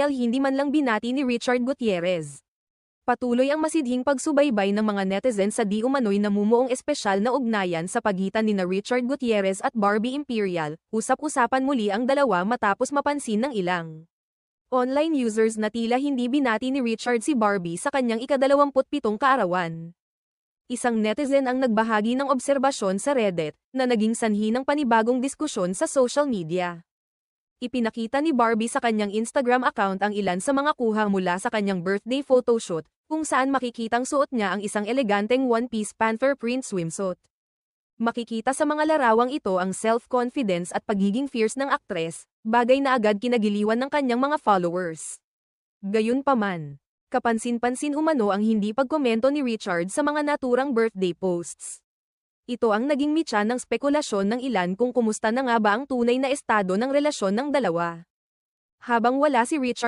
hindi man lang binati ni Richard Gutierrez. Patuloy ang masidhing pagsubaybay ng mga netizens sa di umano'y namumuong espesyal na ugnayan sa pagitan nina Richard Gutierrez at Barbie Imperial, usap-usapan muli ang dalawa matapos mapansin ng ilang online users na tila hindi binati ni Richard si Barbie sa kanyang ika-27 kaarawan. Isang netizen ang nagbahagi ng obserbasyon sa Reddit, na naging sanhi ng panibagong diskusyon sa social media. Ipinakita ni Barbie sa kanyang Instagram account ang ilan sa mga kuha mula sa kanyang birthday photoshoot, kung saan makikitang suot niya ang isang eleganteng one-piece panther print swimsuit. Makikita sa mga larawang ito ang self-confidence at pagiging fierce ng aktres, bagay na agad kinagiliwan ng kanyang mga followers. Gayunpaman, kapansin-pansin umano ang hindi pagkomento ni Richard sa mga naturang birthday posts. Ito ang naging mitya ng spekulasyon ng ilan kung kumusta na nga ba ang tunay na estado ng relasyon ng dalawa. Habang wala si Richard